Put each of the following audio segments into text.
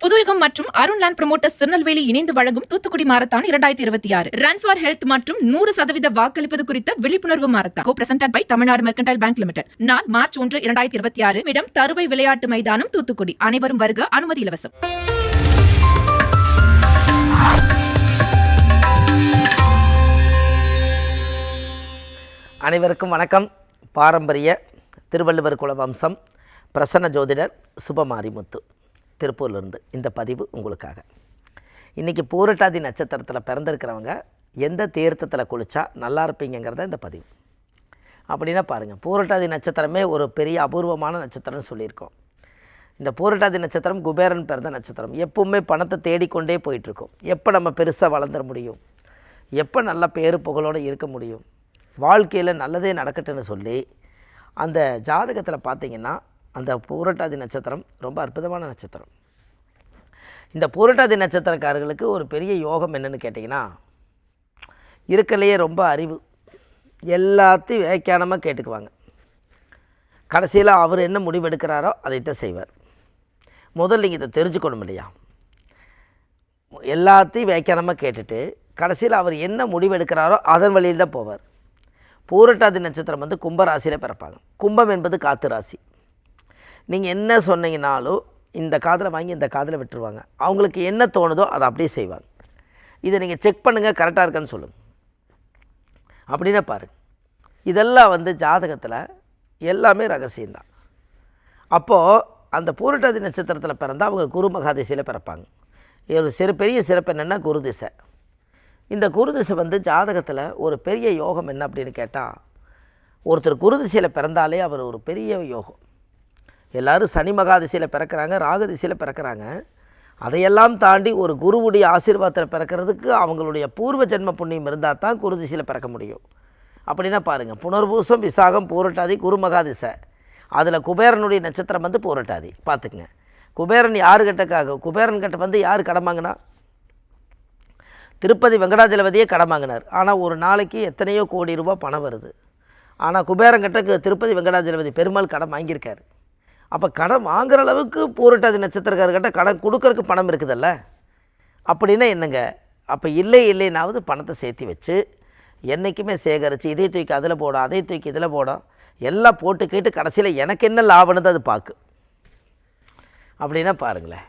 புதுயுகம் மற்றும் Arun land promoters Tirunelveli இணைந்து வழங்கும் Thoothukudi marathon 2026 run for health மற்றும் 100% வாக்களிப்பது குறித்த விழிப்புணர்வு marathon co presented by Tamil Nadu mercantile bank limited. நாள் மார்ச் 1, 2026. இடம் தருவை விளையாட்டு மைதானம், தூத்துக்குடி. அனைவரும் வருக. அனுமதி இலவசம். அனைவருக்கும் வணக்கம். பாரம்பரிய திருவள்ளுவர் குல வம்சம் பிரசன்ன ஜோதிடர் சுபமாரிமுத்து திருப்பூர்லேருந்து இந்த பதிவு உங்களுக்காக. இன்றைக்கி பூரட்டாதி நட்சத்திரத்தில் பிறந்திருக்கிறவங்க எந்த தீர்த்தத்தில் குளித்தா நல்லா இருப்பீங்கிறத இந்த பதிவு. அப்படின்னா பாருங்கள், பூரட்டாதி நட்சத்திரமே ஒரு பெரிய அபூர்வமான நட்சத்திரம்னு சொல்லியிருக்கோம். இந்த பூரட்டாதி நட்சத்திரம் குபேரன் பிறந்த நட்சத்திரம். எப்பவுமே பணத்தை தேடிக்கொண்டே போயிட்டுருக்கோம். எப்போ நம்ம பெருசாக வளர்ந்துட முடியும், எப்போ நல்ல பேரு புகழோடு இருக்க முடியும், வாழ்க்கையில் நல்லதே நடக்கட்டுன்னு சொல்லி அந்த ஜாதகத்தில் பார்த்திங்கன்னா அந்த பூரட்டாதி நட்சத்திரம் ரொம்ப அற்புதமான நட்சத்திரம். இந்த பூரட்டாதி நட்சத்திரக்காரர்களுக்கு ஒரு பெரிய யோகம் என்னென்னு கேட்டிங்கன்னா, இருக்கலையே ரொம்ப அறிவு, எல்லாத்தையும் வியாக்கியானமாக கேட்டுக்குவாங்க. கடைசியில் அவர் என்ன முடிவெடுக்கிறாரோ அதைத்தான் செய்வார். முதல்ல நீங்கள் இதை தெரிஞ்சுக்கணும் இல்லையா? எல்லாத்தையும் வியாக்கியானமாக கேட்டுட்டு கடைசியில் அவர் என்ன முடிவெடுக்கிறாரோ அதன் வழியில் தான் போவார். பூரட்டாதி நட்சத்திரம் வந்து கும்பராசியில் பிறப்பாங்க. கும்பம் என்பது காற்று ராசி. நீங்கள் என்ன சொன்னீங்கனாலும் இந்த காதில் வாங்கி இந்த காதில் விட்டுருவாங்க. அவங்களுக்கு என்ன தோணுதோ அதை அப்படியே செய்வாங்க. இதை நீங்கள் செக் பண்ணுங்கள், கரெக்டாக இருக்கான்னு சொல்லுங்கள். அப்படின்னா பாருங்கள், இதெல்லாம் வந்து ஜாதகத்தில் எல்லாமே ரகசியம்தான். அப்போது அந்த பூரட்டாதி நட்சத்திரத்தில் பிறந்தால் அவங்க குரு மகாதிசையில் பிறப்பாங்க. ஒரு பெரிய சிறப்பு என்னென்னா குரு திசை. இந்த குரு திசை வந்து ஜாதகத்தில் ஒரு பெரிய யோகம் என்ன அப்படின்னு கேட்டால், ஒருத்தர் குரு திசையில் பிறந்தாலே அவர் ஒரு பெரிய யோகம். எல்லோரும் சனி மகாதிசையில் பிறக்கிறாங்க, ராகு திசையில் பிறக்கிறாங்க. அதையெல்லாம் தாண்டி ஒரு குருவுடைய ஆசீர்வாதத்தில் பிறக்கிறதுக்கு அவங்களுடைய பூர்வ ஜென்ம புண்ணியம் இருந்தால் தான் குரு திசையில் பிறக்க முடியும். அப்படின்னா பாருங்கள், புனர்பூசம், விசாகம், பூரட்டாதி, குரு மகாதிசை. அதில் குபேரனுடைய நட்சத்திரம் வந்து பூரட்டாதி. பார்த்துக்குங்க, குபேரன் யாருக்கிட்டக்காக, குபேரன் கிட்ட வந்து யார் கடன் வாங்கினா? திருப்பதி வெங்கடாஜலபதியே கடன் வாங்கினார். ஆனால் ஒரு நாளைக்கு எத்தனையோ கோடி ரூபாய் பணம் வருது. ஆனால் குபேரங்கிட்ட திருப்பதி வெங்கடாஜலபதி பெருமாள் கடன் வாங்கியிருக்காரு. அப்போ கடன் வாங்குகிற அளவுக்கு பூரட்டாதி நட்சத்திரக்காரர்கிட்ட கடன் கொடுக்கறதுக்கு பணம் இருக்குதல்ல. அப்படின்னா என்னங்க? அப்போ இல்லைனாவது பணத்தை சேர்த்து வச்சு என்றைக்குமே சேகரித்து இதை தூக்கி அதில் போட, அதை தூக்கி இதில் போட, எல்லாம் போட்டு கேட்டு கடைசியில் எனக்கு என்ன லாபம்னு அது பார்க்கு. அப்படின்னா பாருங்களேன்,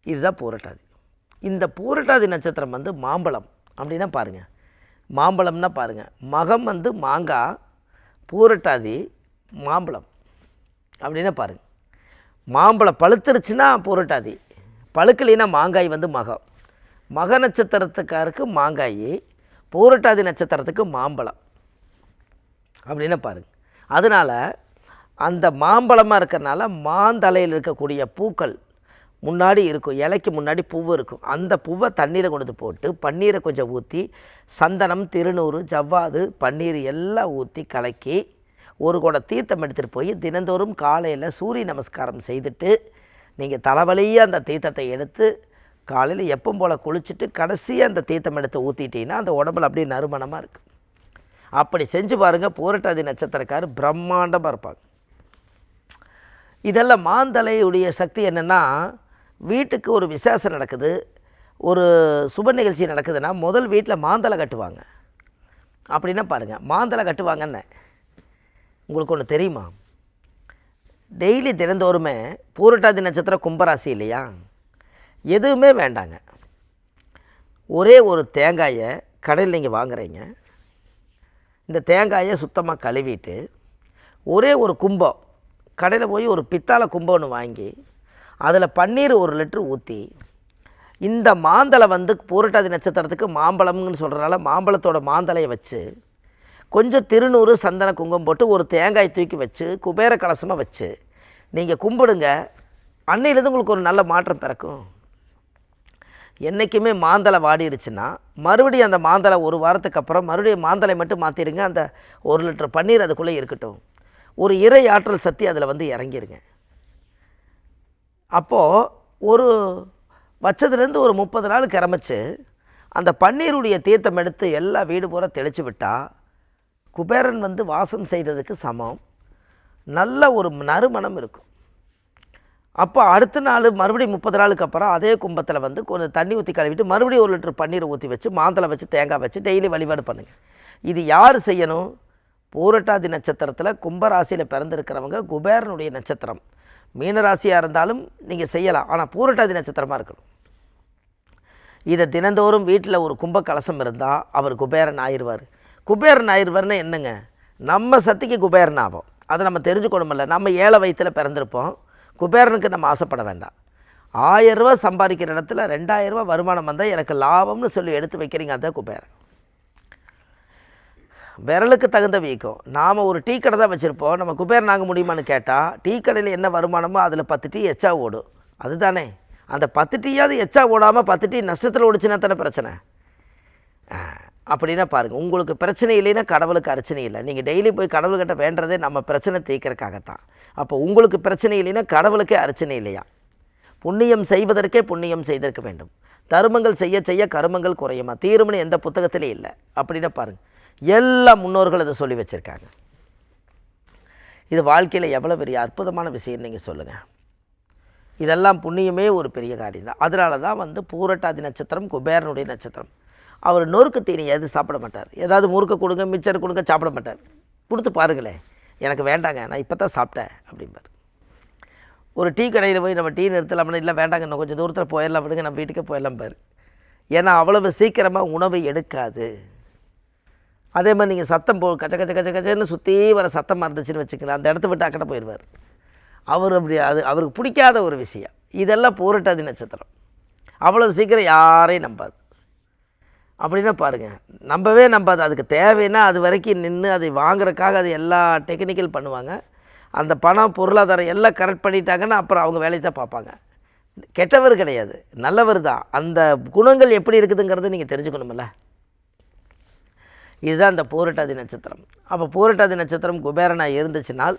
இதுதான் பூரட்டாதி. இந்த பூரட்டாதி நட்சத்திரம் வந்து மாம்பழம். அப்படின்னா பாருங்கள், மாம்பழம்னா பாருங்கள், மகம் வந்து மாங்காய், பூரட்டாதி மாம்பழம். அப்படின்னா பாருங்கள், மாம்பழம் பழுத்துருச்சுன்னா பூரட்டாதி, பழுக்கலினா மாங்காய் வந்து மகம். மக நட்சத்திரத்துக்காருக்கு மாங்காய், பூரட்டாதி நட்சத்திரத்துக்கு மாம்பழம். அப்படின்னா பாருங்கள், அதனால் அந்த மாம்பழமாக இருக்கிறனால மாந்தலையில் இருக்கக்கூடிய பூக்கள் முன்னாடி இருக்கும், இலைக்கு முன்னாடி பூவு இருக்கும். அந்த பூவை தண்ணீரை கொண்டு போட்டு பன்னீரை கொஞ்சம் ஊற்றி சந்தனம், திருநூறு, ஜவ்வாது, பன்னீர் எல்லாம் ஊற்றி கலக்கி ஒரு குடம் தீர்த்தம் எடுத்துகிட்டு போய் தினந்தோறும் காலையில் சூரிய நமஸ்காரம் செய்துட்டு நீங்கள் தலைவலியாக அந்த தீர்த்தத்தை எடுத்து காலையில் எப்பவும் போல் குளிச்சுட்டு கடைசியாக அந்த தீர்த்தம் எடுத்து ஊற்றிட்டிங்கன்னா அந்த உடம்புல அப்படியே நறுமணமாக இருக்குது. அப்படி செஞ்சு பாருங்கள், பூரட்டாதி நட்சத்திரக்காரர் பிரம்மாண்டமாக இருப்பாங்க. இதெல்லாம் மாந்தலையுடைய சக்தி என்னென்னா, வீட்டுக்கு ஒரு விசேஷம் நடக்குது, ஒரு சுப நிகழ்ச்சி நடக்குதுன்னா முதல் வீட்டில் மாந்தலை கட்டுவாங்க. அப்படின்னா பாருங்கள், மாந்தலை கட்டுவாங்கன்னு உங்களுக்கு ஒன்று தெரியுமா? டெய்லி தினந்தோறுமே பூரட்டாதி நட்சத்திரம் கும்பராசி இல்லையா, எதுவுமே வேண்டாங்க. ஒரே ஒரு தேங்காயை கடையில் நீங்கள் வாங்குறீங்க, இந்த தேங்காயை சுத்தமாக கழுவிட்டு ஒரே ஒரு கும்பம் கடையில் போய் ஒரு பித்தாளை கும்பம் ஒன்று வாங்கி அதில் பன்னீர் 1 லிட்டர் ஊற்றி இந்த மாந்தலை வந்து பூரட்டாதி நட்சத்திரத்துக்கு மாம்பழம்னு சொல்கிறனால மாம்பழத்தோட மாந்தலையை வச்சு கொஞ்சம் திருநூறு, சந்தன, குங்குமம் போட்டு ஒரு தேங்காய் தூக்கி வச்சு குபேர கலசமாக வச்சு நீங்கள் கும்பிடுங்க. அன்னையிலேருந்து உங்களுக்கு ஒரு நல்ல மாற்றம் பிறக்கும். என்றைக்குமே மாந்தலை வாடிருச்சுன்னா மறுபடியும் அந்த மாந்தலை ஒரு வாரத்துக்கு அப்புறம் மறுபடியும் மாந்தலை மட்டும் மாற்றிடுங்க. அந்த 1 லிட்டர் பன்னீர் அதுக்குள்ளே இருக்கட்டும். ஒரு இறை ஆற்றல் சக்தி அதில் வந்து இறங்கிருங்க. அப்போது ஒரு வச்சதுலேருந்து ஒரு 30 நாள் கிளம்பிச்சு அந்த பன்னீருடைய தீர்த்தம் எடுத்து எல்லா வீடு பூரா தெளித்து விட்டால் குபேரன் வந்து வாசம் செய்ததுக்கு சமம். நல்ல ஒரு நறுமணம் இருக்கும். அப்போ அடுத்த நாள் மறுபடியும் 30 நாளுக்கு அப்புறம் அதே கும்பத்தில் வந்து கொஞ்சம் தண்ணி ஊற்றி கழுவிட்டு மறுபடியும் 1 லிட்டர் பன்னீர் ஊற்றி வச்சு மாந்தளை வச்சு தேங்காய் வச்சு டெய்லி வழிபாடு பண்ணுங்கள். இது யார் செய்யணும்? பூரட்டாதி நட்சத்திரத்தில் கும்பராசியில் பிறந்திருக்கிறவங்க, குபேரனுடைய நட்சத்திரம். மீனராசியாக இருந்தாலும் நீங்கள் செய்யலாம், ஆனால் பூரட்டாதி நட்சத்திரமாக இருக்கணும். இதை தினந்தோறும் வீட்டில் ஒரு கும்ப கலசம் இருந்தால் அவர் குபேரன் ஆயிடுவார். குபேரன் ஆயிடுவார்னு என்னங்க, நம்ம சக்திக்கு குபேரன் ஆகும். அதை நம்ம தெரிஞ்சுக்கணுமில்ல. நம்ம ஏழை வயிற்றில் பிறந்திருப்போம், குபேரனுக்கு நம்ம ஆசைப்பட வேண்டாம். 1000 ரூபா சம்பாதிக்கிற இடத்துல 2000 ரூபா வருமானம் வந்தால் எனக்கு லாபம்னு சொல்லி எடுத்து வைக்கிறீங்க, அதுதான் குபேரன். விரலுக்கு தகுந்த வீக்கம். நாம் ஒரு டீ கடை தான் வச்சுருப்போம், நம்ம குபேரன் ஆக முடியுமான்னு கேட்டால் டீ கடையில் என்ன வருமானமோ அதில் 10 டீ எச்சா ஓடும். அதுதானே, அந்த 10 டீயாவது எச்சா ஓடாமல் 10 டீ நஷ்டத்தில் ஓடிச்சுன்னா தானே பிரச்சனை. அப்படின்னா பாருங்கள், உங்களுக்கு பிரச்சனை இல்லைன்னா கடவுளுக்கு அர்ச்சனை இல்லை. நீங்கள் டெய்லி போய் கடவுள்கிட்ட வேண்டுறதே நம்ம பிரச்சனை தீர்க்கறதுக்காகத்தான். அப்போ உங்களுக்கு பிரச்சனை இல்லைன்னா கடவுளுக்கே அர்ச்சனை இல்லையா? புண்ணியம் செய்வதற்கே புண்ணியம் செய்திருக்க வேண்டும். தருமங்கள் செய்ய செய்ய கருமங்கள் குறையுமா? தீரும்னு எந்த புத்தகத்திலே இல்லை. அப்படின்னா பாருங்கள், எல்லா முன்னோர்கள் இதை சொல்லி வச்சுருக்காங்க. இது வாழ்க்கையில் எவ்வளோ பெரிய அற்புதமான விஷயம் நீங்கள் சொல்லுங்கள். இதெல்லாம் புண்ணியமே ஒரு பெரிய காரியம் தான். அதனால தான் வந்து பூரட்டாதி நட்சத்திரம் குபேரனுடைய நட்சத்திரம். அவர் நொறுக்கு தீனி எது சாப்பிட மாட்டார். ஏதாவது முறுக்க கொடுங்க, மிச்சர் கொடுங்க, சாப்பிட மாட்டார். கொடுத்து பாருங்களேன், எனக்கு வேண்டாங்க, நான் இப்போ தான் சாப்பிட்டேன் அப்படிம்பார். ஒரு டீ கடையில் போய் நம்ம டீ நிறுத்தலாம்னா, இல்லை வேண்டாங்க, இன்னும் கொஞ்சம் தூரத்தில் போயிடலாம், விடுங்க, நம்ம வீட்டுக்கே போயிடலாம் பாரு. ஏன்னா அவ்வளவு சீக்கிரமாக உணவை எடுக்காது. அதே மாதிரி நீங்கள் சத்தம் கச்ச கச்ச கச்ச கச்சன்னு சுற்றி வர சத்தமாக இருந்துச்சுன்னு வச்சுக்கலாம், அந்த இடத்த விட்டு அக்கட போயிடுவார். அவர் அப்படி, அது அவருக்கு பிடிக்காத ஒரு விஷயம். இதெல்லாம் பூரட்டாதி நட்சத்திரம். அவ்வளவு சீக்கிரம் யாரையும் நம்பாது. அப்படின்னா பாருங்கள், நம்பவே நம்பாது. அதுக்கு தேவைன்னா அது வரைக்கும் நின்று அதை வாங்குறதுக்காக அது எல்லா டெக்னிக்கல் பண்ணுவாங்க. அந்த பணம் பொருளாதாரம் எல்லாம் கரெக்ட் பண்ணிட்டாங்கன்னா அப்புறம் அவங்க வேலையை தான் பார்ப்பாங்க. கெட்டவர் கிடையாது, நல்லவர் தான். அந்த குணங்கள் எப்படி இருக்குதுங்கிறத நீங்கள் தெரிஞ்சுக்கணுமில்ல. இதுதான் அந்த பூரட்டாதி நட்சத்திரம். அப்போ பூரட்டாதி நட்சத்திரம் குபேரனாக இருந்துச்சுனால்,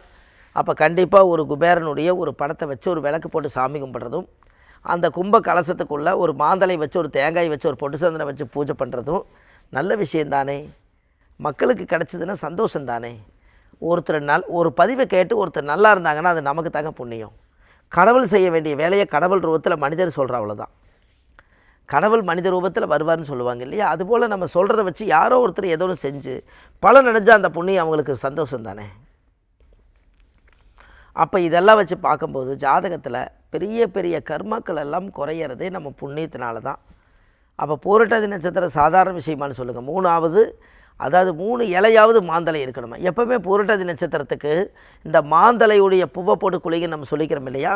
அப்போ கண்டிப்பாக ஒரு குபேரனுடைய ஒரு படத்தை வச்சு ஒரு விளக்கு போட்டு சாமி கும்பிட்றதும், அந்த கும்ப கலசத்துக்குள்ளே ஒரு மாந்தலை வச்சு ஒரு தேங்காய் வச்சு ஒரு பொட்டு சந்தனை வச்சு பூஜை பண்ணுறதும் நல்ல விஷயந்தானே. மக்களுக்கு கிடச்சிதுன்னா சந்தோஷம் தானே. ஒருத்தர் ஒரு பதிவை கேட்டு ஒருத்தர் நல்லா இருந்தாங்கன்னா அது நமக்கு தாங்க புண்ணியம். கடவுள் செய்ய வேண்டிய வேலையை கடவுள் ரூபத்தில் மனிதர் சொல்கிற, அவ்வளோதான். கடவுள் மனித ரூபத்தில் வருவார்னு சொல்லுவாங்க இல்லையா? அதுபோல் நம்ம சொல்கிறத வச்சு யாரோ ஒருத்தர் ஏதோ ஒன்று செஞ்சு பலன் அடைஞ்சால் அந்த புண்ணியம் அவங்களுக்கு சந்தோஷம் தானே. அப்போ இதெல்லாம் வச்சு பார்க்கும்போது ஜாதகத்தில் பெரிய பெரிய கர்மாக்கள் எல்லாம் குறையிறதே நம்ம புண்ணியத்தினால தான். அப்போ பூரட்டாதி நட்சத்திரம் சாதாரண விஷயமானு சொல்லுங்கள். 3வது, அதாவது 3 இலையாவது மாந்தலை இருக்கணுமா. எப்போவுமே பூரட்டாதி நட்சத்திரத்துக்கு இந்த மாந்தலையுடைய பூவை போட்டு குளிங்க நம்ம சொல்லிக்கிறோம் இல்லையா?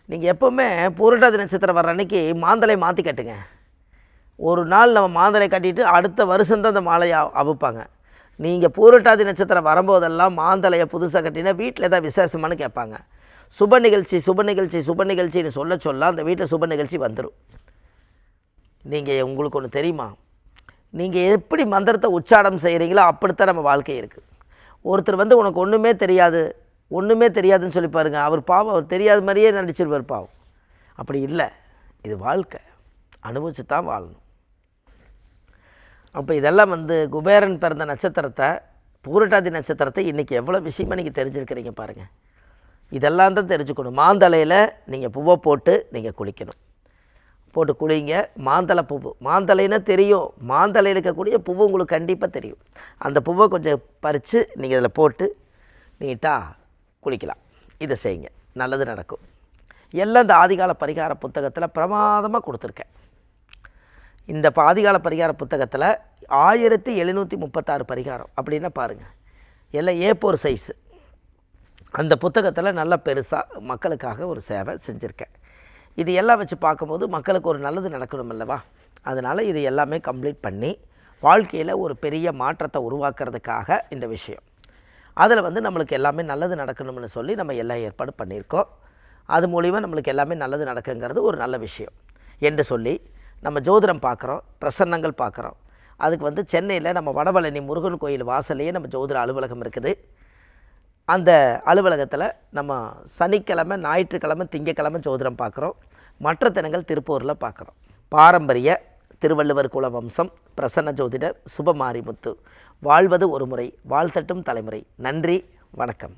நீங்கள் எப்போவுமே பூரட்டாதி நட்சத்திரம் வர்ற அன்றைக்கி மாந்தலை மாற்றி கட்டுங்க. ஒரு நாள் நம்ம மாந்தலை கட்டிட்டு அடுத்த வருஷம்தான் அந்த மாலையை அவுப்பாங்க. நீங்கள் பூரட்டாதி நட்சத்திரம் வரும்போதெல்லாம் மாந்தலையை புதுசாக கட்டினா வீட்டில் ஏதாவது விசேஷமானு கேட்பாங்க. சுப நிகழ்ச்சி சுப நிகழ்ச்சி சுப நிகழ்ச்சின்னு சொல்ல அந்த வீட்டில் சுப நிகழ்ச்சி வந்துடும். நீங்கள் உங்களுக்கு ஒன்று தெரியுமா? நீங்கள் எப்படி மந்திரத்தை உச்சாரம் செய்கிறீங்களோ அப்படித்தான் நம்ம வாழ்க்கை இருக்குது. ஒருத்தர் வந்து உனக்கு ஒன்றுமே தெரியாதுன்னு சொல்லி பாருங்கள், அவர் பாவம், அவர் தெரியாத மாதிரியே நடிச்சிருப்பார் பாவம். அப்படி இல்லை, இது வாழ்க்கை, அனுபவிச்சு தான் வாழணும். அப்போ இதெல்லாம் வந்து குபேரன் பிறந்த நட்சத்திரத்தை, பூரட்டாதி நட்சத்திரத்தை இன்றைக்கி எவ்வளோ விஷயமாக நீங்கள் தெரிஞ்சுருக்கிறீங்க பாருங்கள். இதெல்லாம் தான் தெரிஞ்சுக்கணும். மாந்தலையில் நீங்கள் பூவை போட்டு நீங்கள் குளிக்கணும். போட்டு குளிங்க. மாந்தலை பூவு, மாந்தலைன்னா தெரியும், மாந்தலையில் இருக்கக்கூடிய பூவு உங்களுக்கு கண்டிப்பாக தெரியும். அந்த பூவை கொஞ்சம் பறித்து நீங்கள் இதில் போட்டு நீட்டாக குளிக்கலாம். இதை செய்யுங்க, நல்லது நடக்கும். எல்லாம் இந்த ஆதிகால பரிகார புத்தகத்தில் பிரமாதமாக கொடுத்துருக்கேன். இந்த ஆதிகால பரிகார புத்தகத்தில் 1736 பரிகாரம் அப்படின்னா பாருங்கள், எல்லாம் A4 சைஸு. அந்த புத்தகத்தில் நல்லா பெருசாக மக்களுக்காக ஒரு சேவை செஞ்சுருக்கேன். இது எல்லாம் வச்சு பார்க்கும்போது மக்களுக்கு ஒரு நல்லது நடக்கணும் அல்லவா? அதனால் இது எல்லாமே கம்ப்ளீட் பண்ணி வாழ்க்கையில் ஒரு பெரிய மாற்றத்தை உருவாக்குறதுக்காக இந்த விஷயம். அதில் வந்து நம்மளுக்கு எல்லாமே நல்லது நடக்கணும்னு சொல்லி நம்ம எல்லாம் ஏற்பாடு பண்ணியிருக்கோம். அது மூலிமா நம்மளுக்கு எல்லாமே நல்லது நடக்குங்கிறது ஒரு நல்ல விஷயம் என்று சொல்லி நம்ம ஜோதிடம் பார்க்குறோம், பிரசன்னங்கள் பார்க்குறோம். அதுக்கு வந்து சென்னையில் நம்ம வடபழனி முருகன் கோயில் வாசல்லையே நம்ம ஜோதிட அலுவலகம் இருக்குது. அந்த அலுவலகத்தில் நம்ம சனிக்கிழமை, ஞாயிற்றுக்கிழமை, திங்கக்கிழமை ஜோதிடம் பார்க்குறோம். மற்ற தினங்கள் திருப்பூரில் பார்க்குறோம். பாரம்பரிய திருவள்ளுவர் குல வம்சம், பிரசன்ன ஜோதிடர் சுபமாரிமுத்து. வாழ்வது ஒரு முறை, வாழ்த்தட்டும் தலைமுறை. நன்றி, வணக்கம்.